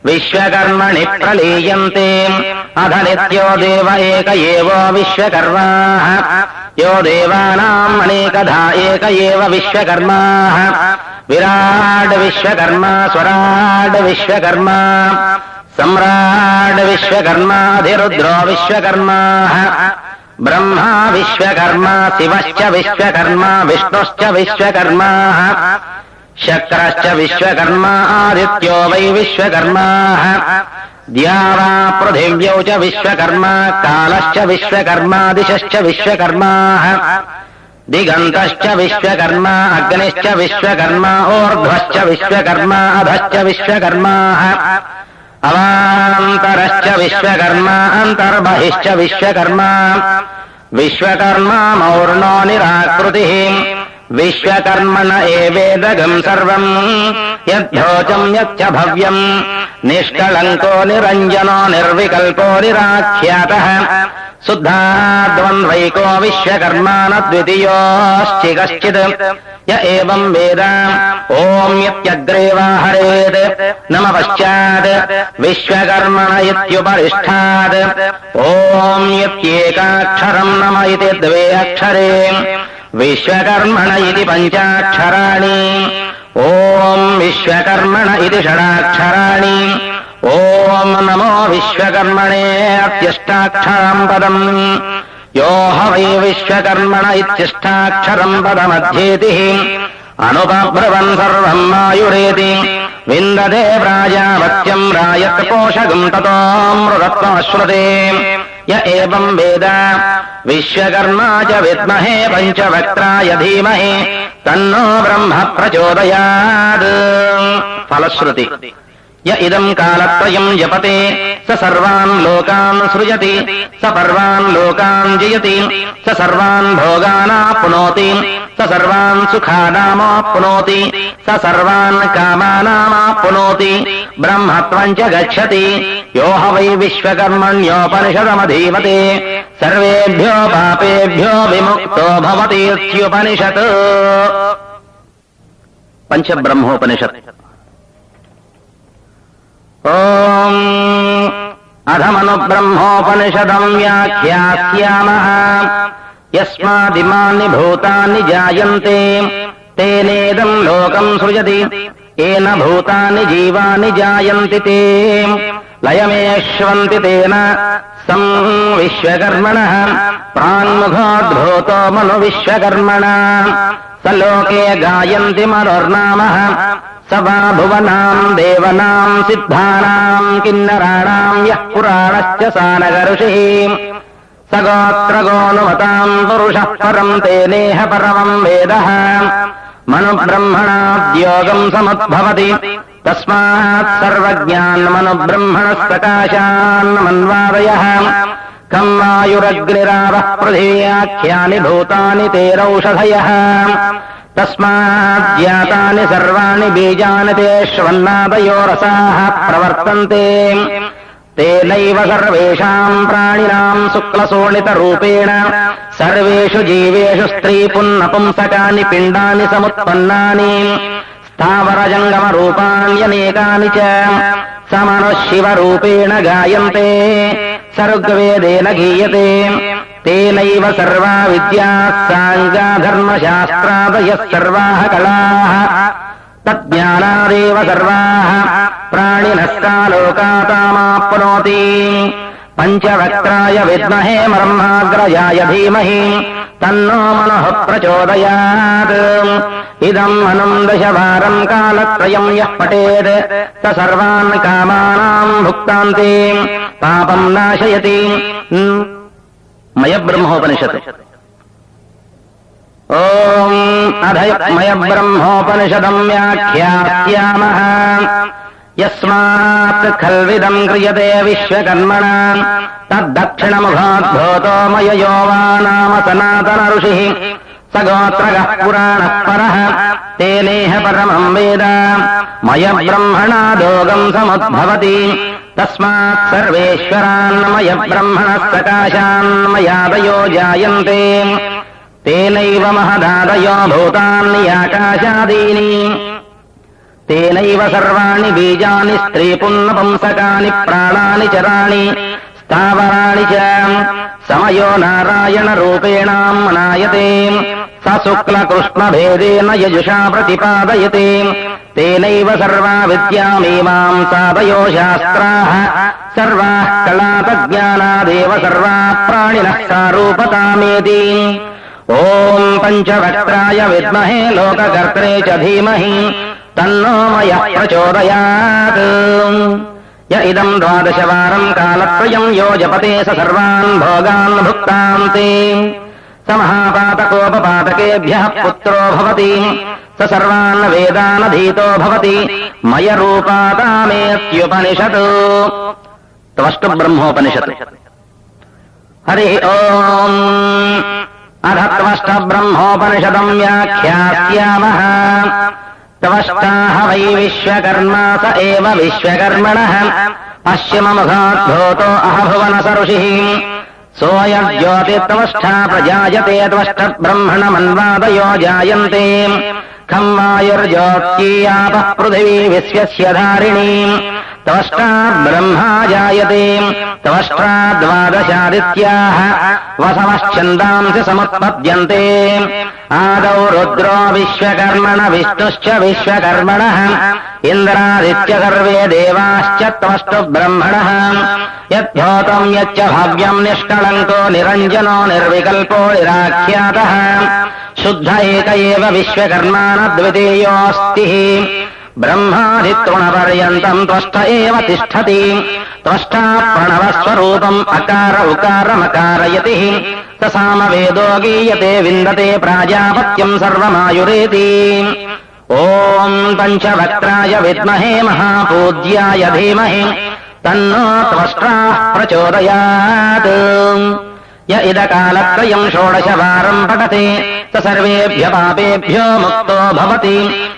S1: विश्वकर्मणि प्रलीयन्ते. अध नित्यो देव एक एवो विश्वकर्माः यो देवानाम् अनेकधा एक एव विश्वकर्माः. विराड विश्वकर्मा स्वराड विश्वकर्मा सम्राड विश्वकर्मा अधिरुद्रो विश्वकर्माः. ब्रह्मा विश्वकर्मा शिवश्च विश्वकर्मा विष्णुश्च विश्वकर्माः. शक्रश्च विश्वकर्मा आदित्यो वै विश्वकर्माः. द्यावा पृथिव्यौ च विश्वकर्मा कालश्च विश्वकर्मा दिशश्च विश्वकर्माः. दिगन्तश्च विश्वकर्मा अग्निश्च विश्वकर्मा ऊर्ध्वश्च विश्वकर्मा अधश्च विश्वकर्माः. अवान्तरश्च विश्वकर्मा अन्तर्बहिश्च विश्वकर्मा. विश्वकर्मा मौर्णो निराकृतिः. विश्वकर्मण एवेदगम् सर्वम् यद्धोचम् यच्च भव्यम्. निष्कलङ्को निरञ्जनो निर्विकल्पो निराख्यातः. शुद्धाद्वन्द्वैको विश्वकर्मा न द्वितीयोऽस्ति कश्चित्. य एवम् वेद ॐ यत्यग्रे वा हरेत् नम पश्चात् विश्वकर्मण इत्युपरिष्ठात्. ॐ यत्येकाक्षरम् नम इति द्वे अक्षरे विश्वकर्मण इति पञ्चाक्षराणि. ॐ विश्वकर्मण इति षडाक्षराणि. ॐ नमो विश्वकर्मणे अत्यष्टाक्षरम् पदम्. यो ह वै विश्वकर्मण इत्यष्टाक्षरम् पदमध्येतिः अनुपब्रवन् सर्वम् मायुरेति. विन्दते प्राजापत्यम् रायत् पोषकम् ततोऽमृतत्वमश्नुते. य एवम् वेद विश्वकर्मा च विद्महे पञ्चवक्त्राय धीमहि तन्नो ब्रह्म प्रचोदयात्. फलश्रुति. य इदम् कालत्रयम् जपते स सर्वान् लोकान् सृजति. स पर्वान् लोकान् जयति. स सर्वान् भोगानाप्नोति. स सर्वान् सुखानामाप्नोति. स सर्वान् कामानामाप्नोति. ब्रह्मत्वम् च गच्छति. यो ह वै विश्वकर्मण्योपनिषदमधीमते सर्वेभ्यो पापेभ्यो विमुक्तो भवति इत्युपनिषत्. पंचब्रह्मोपनिषत्. ॐ अधमनुब्रह्मोपनिषदम् व्याख्यास्यामः. यस्मादिमानि भूतानि जायन्ते तेनेदम् लोकम् सृजति. येन भूतानि जीवानि जायन्ति ते లయమేష్వంతి తేన సం విశ్వకర్మణః ప్రాణ్ముఖోద్భూతో మను విశ్వకర్మణః సలోకే గాయంతి మరోర్నామః సవా భువనాం దేవనాం సిద్ధానాం కిన్నరాణాం యః పురాణశ్చ సానగ ఋషిః సగోత్రగోనుమతాం పురుషః పరం తేనేహ పరమం వేదః మను బ్రహ్మణాద్యోగం సముద్భవతి తస్మాత్ సర్వజ్ఞాన్ మను బ్రహ్మణస్తకాశాన్ మన్వాదయః కం వాయురగ్నిరావః పృథివ్యాఖ్యాని భూతాని తేరౌషధయః తస్మాత్ జాతాని సర్వాణి బీజాని తేష్వన్నాదయో రసాః ప్రవర్తంతే తేనైవ సర్వేషాం ప్రాణినాం శుక్లశోణితరూపేణ సర్వేషు జీవేషు స్త్రీ పున్నపుంసకాని పిండాని సముత్పన్నాని స్థావరజంగమ రూపాణ్యనేకాని చ సమనుశివరూపేణ గాయంతే సర్గవేదేన గీయతే తేనైవ సర్వా విద్యాః సాంగా ధర్మశాస్త్రాదయః సర్వాః కళాః తజ్ఞానాదేవ సర్వాః ప్రాణినః కాలోకాతామాప్నోతి పంచవక్త్రాయ విద్మహే బ్రహ్మాగ్రజాయ ధీమహి తన్నో మనః ప్రచోదయాత్ ఇదం మనం దశవారం కాలత్రయం యః పఠేత్ స సర్వాన్ కామానాం భుక్తాంతే పాపం నాశయతి. మయ బ్రహ్మోపనిషత్. ఓం అధమయ బ్రహ్మోపనిషదం వ్యాఖ్యాస్యామః. యస్మాత్ ఖల్విదం క్రియతే విశ్వకర్మణా తద్దక్షిణముఖోద్భూతో మయయో వా నామ సనాతన ఋషిః సగోత్రగః పురాణః పరః తేనేహ పరమం వేద మయ బ్రహ్మణాదోగం సముద్భవతి తస్మాత్ సర్వేశ్వరాన్మయ బ్రహ్మణస్తకాశాన్మయాదయో జాయంతే తేనైవ మహదాదయో భూతాన్యాకాశాదీని తేనైవ సర్వాణి బీజాని స్త్రీ పున్నపుంసకాని ప్రాణాని చరాణి స్థావరాణి చ సమయో నారాయణ రూపేణామనాయతే స శుక్ల కృష్ణ భేదేన యజుషా ప్రతిపాదయతే తేనైవ సర్వా విద్యామీమాంసాదయో శాస్త్రాః సర్వాః కళాతజ్ఞానాదేవ సర్వా ప్రాణినః సారూపతామేతి. ఓం పంచవక్త్రాయ విద్మహే లోకకర్త్రే చ ధీమహి తన్నో మయః ప్రచోదయాత్. య ఇదం ద్వాదశవారం కాలత్రయం యో జపతే స సర్వాన్ భోగాన్ భుక్తాంతే స మహాపాతకోపపాతకేభ్యః పుత్రో భవతి స సర్వాన్ వేదానధీతో భవతి మయ రూపాదామేత్యుపనిషత్. త్వష్టు బ్రహ్మోపనిషత్. హరి ఓం అథ త్వష్ట బ్రహ్మోపనిషదం వ్యాఖ్యాస్యామః. త్వష్టాః వై విశ్వకర్మా స ఏవ విశ్వకర్మణః పశ్చిమముఖోద్భూతో అహభువన సఋషిః సోయజ్యోతిత్వష్టా ప్రజాయతే త్వష్ట బ్రహ్మణమన్వాదయో జాయంతే ఖం వాయుర్జ్యోత్యాపః పృథివీ విశ్వస్య ధారిణీ త్వష్టా బ్రహ్మా జాయతే త్వష్టా ద్వాదశాదిత్యాః వసవశ్చందాంసి సముత్పద్యంతే ఆదౌ రుద్రో విశ్వకర్మణ విష్ణుశ్చ విశ్వకర్మణః ఇంద్రాదిత్య సర్వే దేవాశ్చ త్వష్టు బ్రహ్మణః యద్భూతం యచ్చ భవ్యం నిష్కళంకో నిరంజనో నిర్వికల్పో నిరాఖ్యాతః శుద్ధ ఏక ఏవ విశ్వకర్మా న ద్వితీయోऽస్తి బ్రహ్మాదిత్రుణపర్యంతం త్వష్ట ఏవ తిష్టతి త్వష్టా ప్రణవస్వరూపం అకార ఉకారమకారయతి స సామవేదో గీయతే విందతే ప్రాజాపత్యం సర్వమాయురేతి. ఓం పంచవక్త్రాయ విద్మహే మహాపూజ్యాయ ధీమహి తన్నో త్వష్ట్రాః ప్రచోదయాత్. య ఇదకాలత్రయం షోడశవారం పఠతే స సర్వేభ్య పాపేభ్యో ముక్తో భవతి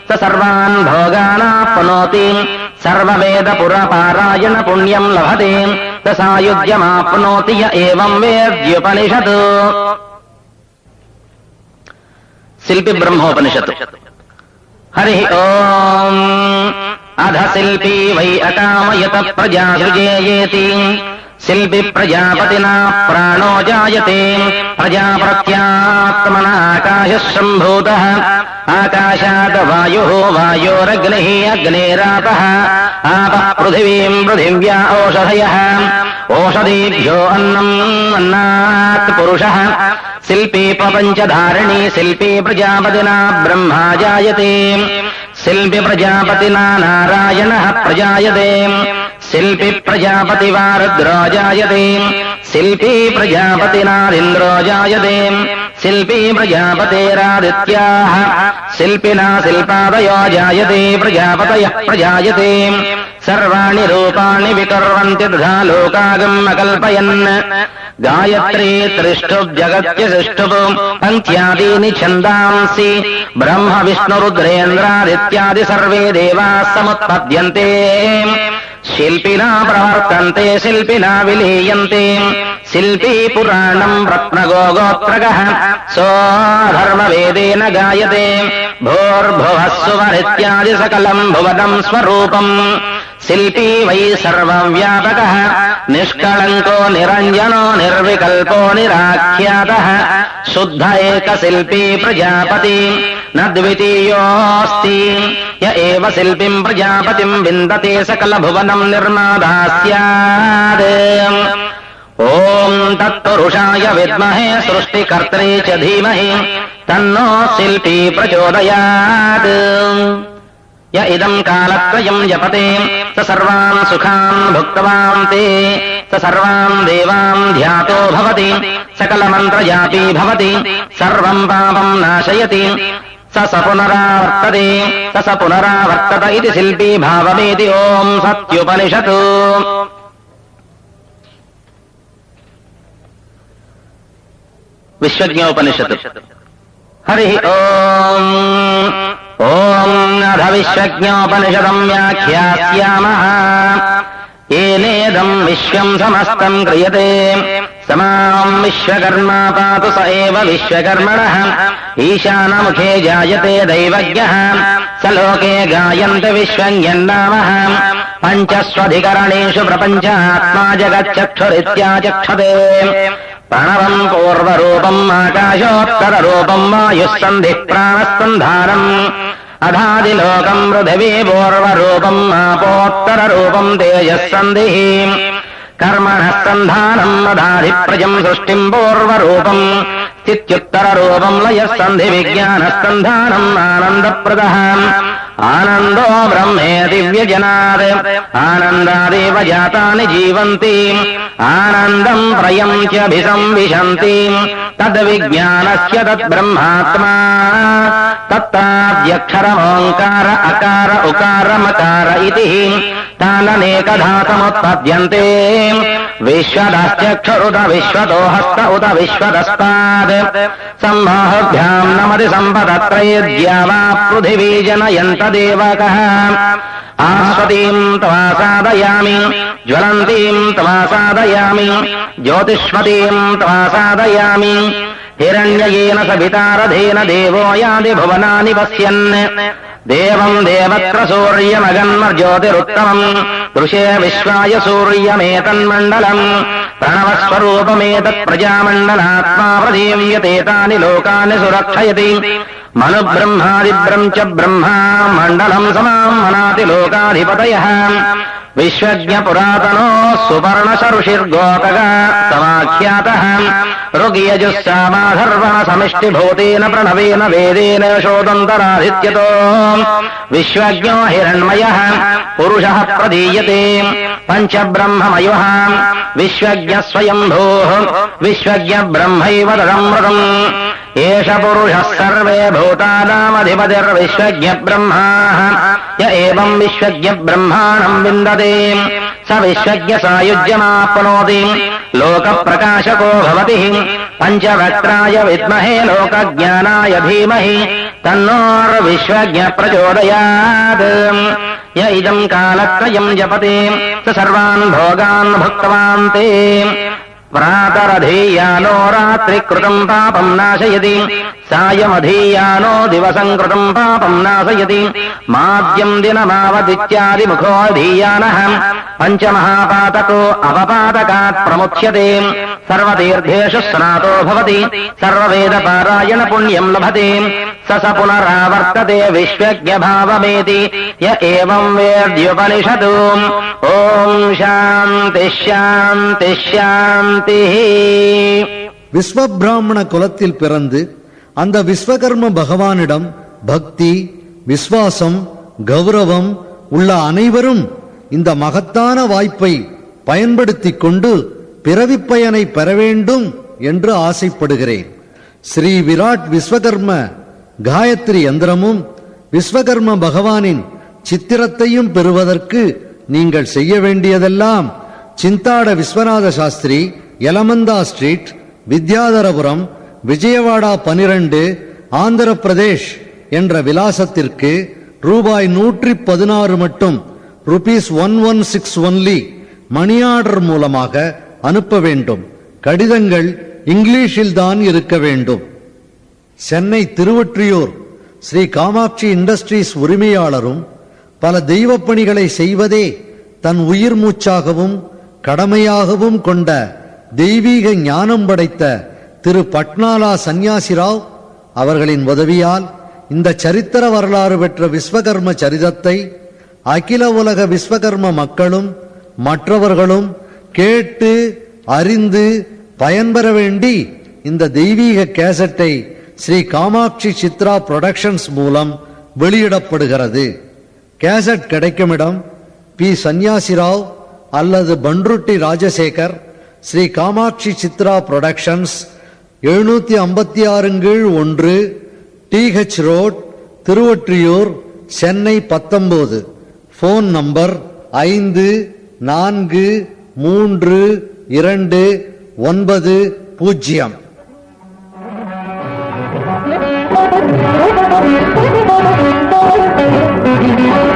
S1: స సర్వాన్ భోగానాప్నోతి సర్వవేద పురపారాయణ పుణ్యం లభతే స సాయుజ్యమాప్నోతి య ఏవం వేద్యుపనిషత్. శిల్పి బ్రహ్మోపనిషత్. హరి ఓం అధ శిల్పీ వై అకామయత ప్రజా సృజేయేతి శిల్పి ప్రజాపతినా ప్రాణో జాయతే ప్రజాపత్యాత్మనాకాశः సంభూతः ఆకాశాద్ వాయుః వాయోరగ్నిః అగ్నేరాపః ఆపః పృథివీం పృథివ్యా ఓషధయः ఓషధీభ్యో అన్నం అన్నాత్ పురుషः శిల్పీ ప్రపంచధారిణీ శిల్పీ ప్రజాపతినా బ్రహ్మా జాయతే శిల్పి ప్రజాపతినా నారాయణः ప్రజాయతే శిల్పి ప్రజాపతివా రుద్రో జాయతే శిల్పీ ప్రజాపతినాదింద్రో జాయతే శిల్పీ ప్రజాపతేరాదిత్యాః శిల్పినా శిల్పాదయో జాయతే ప్రజాపతయః ప్రజాయతే సర్వాణి రూపాణి వికుర్వంతి తథా లోకాగం అకల్పయన్ గాయత్రీ త్రిష్టుప్ జగత్యసిష్టుప్ పంక్త్యాదీని ఛందాంసి బ్రహ్మ విష్ణు రుద్రేంద్రాదిత్యాది సర్వే దేవాः సముత్పద్యంతే శిల్పినా ప్రవర్తంతే శిల్పినా విలీయంతే శిల్పీ పురాణం రత్నగోగోత్రగః సోధర్మవేదేన గాయతే భూర్భువః సువరిత్యాది సకలం భువనం స్వరూపం శిల్పీ వై సర్వవ్యాపకः నిష్కళంకో నిరంజనో నిర్వికల్పో నిరాఖ్యాతः శుద్ధ ఏక శిల్పీ ప్రజాపతి న ద్వితీయోऽస్తి య ఏవ శిల్పిం ప్రజాపతిం విందతే సకల భువనం నిర్మాదా స్యాద్. ఓం తత్పురుషాయ విద్మహే సృష్టికర్త్రే చ ధీమహి తన్నో శిల్పీ ప్రచోదయాత్. య ఇదం కాలత్రయం జపతే స సర్వాన్ సుఖాన్ భుక్తవాన్ తే స సర్వాన్ దేవాన్ ధ్యాతో భవతి సకలమంత్రజాపీ భవతి సర్వం పాపం నాశయతి స పునరావర్తతే స పునరావర్తత ఇది శిల్పీ భావమేతి. ఓం సత్యుపనిషత్. విశ్వజ్ఞోపనిషత్. హరి ఓం. ఓం అథ విశ్వజ్ఞోపనిషదం వ్యాఖ్యాస్యామః. ఏనేదం విశ్వం సమస్తం క్రియతే సమాం విశ్వకర్మా పాతు స ఏవ విశ్వకర్మణః. ఈశానముఖే జాయతే దైవజ్ఞః స లోకే గాయంతి విశ్వజ్ఞన్నామః. పంచస్వధికరణేషు ప్రపంచాత్మా జగచ్చక్షురిత్యాచక్షతే. ప్రణవం పూర్వరూపం ఆకాశోత్తరరూపం వాయుః సంధిః ప్రాణస్కంధానం. అధాదిలోకం పృథివీ పూర్వరూపం ఆపోత్తరరూపం తేజః సంధిః. కర్మణః సంధానం అధాదిప్రజం సృష్టిం పూర్వరూపం స్థిత్యుత్తరరూపం లయః సంధి విజ్ఞానః సంధానం ఆనందప్రదః. ఆనందో బ్రహ్మేతి వ్యజనాద్ ఆనందాదేవ జాతాని జీవంతి. ఆనందం ప్రయం చ్యభిసంవిశంతి తద్విజ్ఞానస్య తద్బ్రహ్మాత్మా. తత్రాద్యక్షరమోంకార అకార ఉకార మకార ఇతి తాననేకధా సముత్పద్యంతే. విశ్వదశ్చక్షురుత విశ్వతో హస్త ఉత విశ్వదస్తాద్. సంబాహుభ్యాం నమతి సంపదత్రైర్ద్యా వా పృథివీ జనయంత దేవకః. ఆస్వతీం తవా సాదయామి జ్వలంతీం తవా సాదయామి జ్యోతిష్మతీం తవా సాదయామి. హిరణ్యయేన సవితారథేన దేవో యాది భువనాని పశ్యన్. దేవం దేవత్ర సూర్యమగన్మర్జ్యోతిరుత్తమం దృశే విశ్వాయ సూర్యమేతన్మండలం. ప్రణవస్వరూపమేతత్ ప్రజామండలాత్మా ప్రదీవ్యతే తాని లోకాని సురక్షయతి. మనుబ్రహ్మాదిబ్రం చ బ్రహ్మా మండలం సమాం మనాతి లోకాధిపతయః. విశ్వజ్ఞ పురాతనో సుపర్ణశరుషిర్గోతగా సమాఖ్యాతః. ఋగ్యజుస్సామాధర్వణ సమిష్టిభూతేన ప్రణవేన వేదేన శోదంతరాధిత్యతో. విశ్వజ్ఞో హిరణ్మయః పురుషః ప్రదీయతే. పంచబ్రహ్మమయః విశ్వజ్ఞ స్వయంభూః. విశ్వజ్ఞ బ్రహ్మైవ తదమృతం. ఏష పురుషः సర్వే భూతానామధిపతిర్విశ్వజ్ఞ బ్రహ్మా. య ఏవం విశ్వజ్ఞ బ్రహ్మాణం విందతే స విశ్వజ్ఞ సాయుజ్యమాప్నోతి. లోక ప్రకాశకో భవతి. పంచవక్త్రాయ విద్మహే లోకజ్ఞానాయ ధీమహి తన్నోర్విశ్వజ్ఞ ప్రచోదయాత్. య ఇదం కాలత్రయం జపతే స సర్వాన్ భోగాన్ భుక్తవాన్ తే प्रातरधीयानो रात्रिकृतम् पापम् नाशयति सायमधीयानो दिवसम् कृतम् पापम् नाशयति माद्यम् दिनमावदित्यादिमुखोऽधीयानः पञ्चमहापातको अपपातकात् प्रमुच्यते सर्वतीर्थेषु स्नातो भवति सर्ववेदपारायण पुण्यम् लभते स पुनरावर्तते विश्वज्ञभावमेति य एवम् वेद्युपनिषदु ॐ शान्ति शान्ति शान्तिः.
S2: விஸ்வபிராமண குலத்தில் பிறந்து அந்த விஸ்வகர்ம பகவானிடம் பக்தி, விஸ்வாசம், கௌரவம் உள்ள அனைவரும் இந்த மகத்தான வாய்ப்பை பயன்படுத்திக் கொண்டு பிறவிப் பயனை பெற வேண்டும் என்று ஆசைப்படுகிறேன். ஸ்ரீ விராட் விஸ்வகர்ம காயத்ரி யந்திரமும் விஸ்வகர்ம பகவானின் சித்திரத்தையும் பெறுவதற்கு நீங்கள் செய்ய வேண்டியதெல்லாம் சிந்தாட விஸ்வநாத சாஸ்திரி, யலமந்தா ஸ்ட்ரீட், வித்யாதரபுரம், விஜயவாடா 12, ஆந்திர பிரதேஷ் என்ற விலாசத்திற்கு ரூபாய் 116 மட்டும் ₹116 ஒன்லி மணி ஆர்டர் மூலமாக அனுப்ப வேண்டும். கடிதங்கள் இங்கிலீஷில் தான் இருக்க வேண்டும். சென்னை திருவொற்றியூர் ஸ்ரீ காமாட்சி இண்டஸ்ட்ரீஸ் உரிமையாளரும் பல தெய்வப் பணிகளை செய்வதே தன் உயிர் மூச்சாகவும் கடமையாகவும் கொண்ட தெய்வீக ஞானம் படைத்த திரு பட்னாலா சந்நியாசிராவ் அவர்களின் உதவியால் இந்த சரித்திர வரலாறு பெற்ற விஸ்வகர்ம சரிதத்தை அகில உலக விஸ்வகர்ம மக்களும் மற்றவர்களும் கேட்டு அறிந்து பயன்பெற வேண்டி இந்த தெய்வீக கேசட்டை ஸ்ரீ காமாட்சி சித்ரா புரொடக்ஷன்ஸ் மூலம் வெளியிடப்படுகிறது. கேசட் கிடைக்கும் இடம் பி. சந்நியாசிராவ் அல்லது Panruti Rajasekar, Sri Kamakshi Chitra productions, 756/1 TH road, Thiruvottiyur, Chennai 19. Phone number 543290.
S4: Thank you.